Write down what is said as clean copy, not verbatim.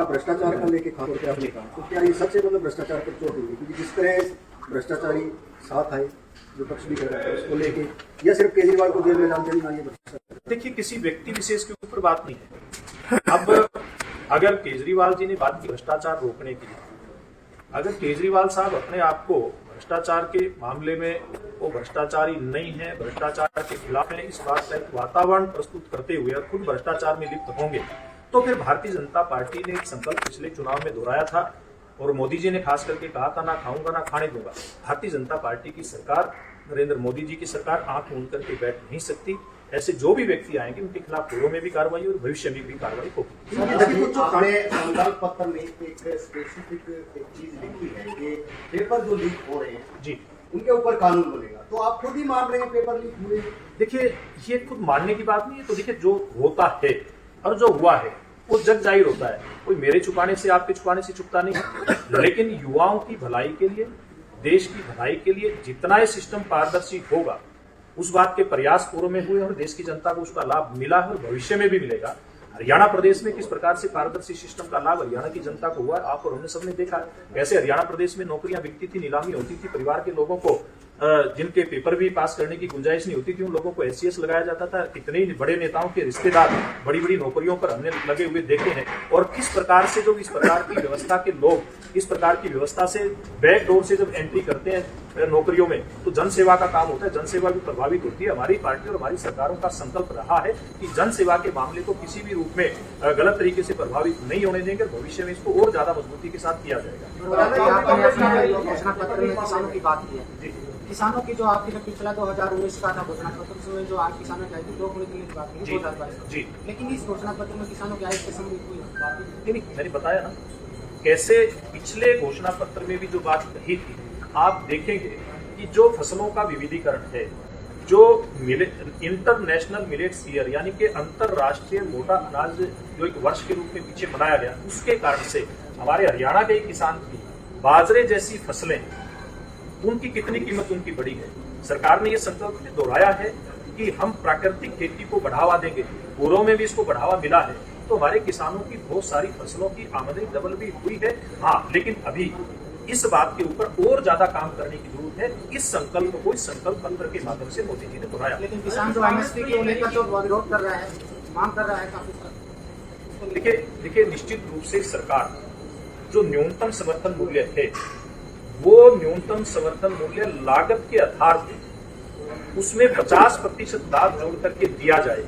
का भ्रष्टाचार का लेके खासतौर पे आपने कहा, तो क्या ये सच है? मतलब भ्रष्टाचार पर चोट हुई, क्योंकि जिस तरह भ्रष्टाचारी साथ आए, विपक्ष भी कर रहा है उसको लेके, या सिर्फ केजरीवाल को जेल में डाल देना ये भ्रष्टाचार? देखिए, किसी व्यक्ति विशेष के ऊपर बात नहीं है। अब अगर केजरीवाल जी ने बात की भ्रष्टाचार रोकने की, अगर केजरीवाल साहब अपने आप को भ्रष्टाचार के मामले में वो भ्रष्टाचारी नहीं है, भ्रष्टाचार के खिलाफ है, इस बात का एक वातावरण प्रस्तुत करते हुए और खुद भ्रष्टाचार में लिप्त होंगे, तो फिर भारतीय जनता पार्टी ने एक संकल्प पिछले चुनाव में दोहराया था और मोदी जी ने खास करके कहा था, ना खाऊंगा ना खाने दूंगा। भारतीय जनता पार्टी की सरकार, नरेंद्र मोदी जी की सरकार आंख मूंद करके बैठ नहीं सकती। ऐसे जो भी व्यक्ति आएंगे उनके खिलाफ पूर्व में भी कार्रवाई और भविष्य में भी कार्रवाई होगी। आपने संकल्प पत्र में एक स्पेसिफिक एक चीज लिखी है कि पेपर जो लीक हो रहे हैं जी, उनके ऊपर कानून बनेगा, तो आप खुद ही मान रहे हैं पेपर लीक हुए? देखिए, ये खुद मानने की बात नहीं है। तो देखिए, जो होता है और जो हुआ है वो जग जाहिर होता है। कोई मेरे छुपाने से, आपके छुपाने से छुपता नहीं है। लेकिन युवाओं की भलाई के लिए, देश की भलाई के लिए जितना ये सिस्टम पारदर्शी होगा, उस बात के प्रयास पूर्व में हुए और देश की जनता को उसका लाभ मिला है और भविष्य में भी मिलेगा। हरियाणा प्रदेश में किस प्रकार से पारदर्शी सिस्टम का लाभ हरियाणा की जनता को हुआ, आप और हमने सबने देखा। कैसे हरियाणा प्रदेश में नौकरियां बिकती थी, नीलामी होती थी, परिवार के लोगों को जिनके पेपर भी पास करने की गुंजाइश नहीं होती थी, उन लोगों को एचसीएस लगाया जाता था। कितने ही बड़े नेताओं के रिश्तेदार बड़ी बड़ी नौकरियों पर हमने लगे हुए देखे हैं। और किस प्रकार से जो इस प्रकार की व्यवस्था के लोग इस प्रकार की व्यवस्था से बैक डोर से जब एंट्री करते हैं नौकरियों में, तो जन सेवा का काम होता है, जन सेवा भी प्रभावित होती है। हमारी पार्टी और हमारी सरकारों का संकल्प रहा है कि जन सेवा के मामले को किसी भी रूप में गलत तरीके से प्रभावित नहीं होने देंगे। भविष्य में इसको और ज्यादा मजबूती के साथ किया जाएगा। घोषणा पत्र में किसानों की बात की है, किसानों की जो आपकी पिछला 2019 का था घोषणा पत्र, उसमें जो आज किसानों की आई थी 2 करोड़ की बात की 2022, लेकिन इस घोषणा पत्र में किसानों की आय के संबंध कोई बात नहीं। मैंने बताया ना कैसे पिछले घोषणा पत्र में भी जो बात कही थी, आप देखेंगे कि जो फसलों का विविधीकरण है, जो इंटरनेशनल मिलेट्स ईयर यानी कि अंतरराष्ट्रीय मोटा अनाज जो एक वर्ष के रूप में पीछे मनाया गया, उसके कारण से हमारे हरियाणा के किसान की बाजरे जैसी फसलें, उनकी कितनी कीमत उनकी बढ़ी है। सरकार ने यह संकल्प दोहराया है कि हम प्राकृतिक खेती को बढ़ावा देंगे। पूर्व में भी इसको बढ़ावा मिला है, तो हमारे किसानों की बहुत सारी फसलों की आमदनी डबल भी हुई है। हाँ, लेकिन अभी इस बात के ऊपर और ज्यादा काम करने की जरूरत है। इस संकल्प को इस संकल्प पत्र के माध्यम से मोदी जी ने दोहराया। लेकिन किसान जो एमएसपी को लेकर जो विरोध कर रहा है, मांग कर रहा है काफी। देखिए, निश्चित रूप से सरकार जो न्यूनतम समर्थन मूल्य है, वो न्यूनतम समर्थन मूल्य लागत के आधार पे उसमें 50% दाम जोड़ करके दिया जाए।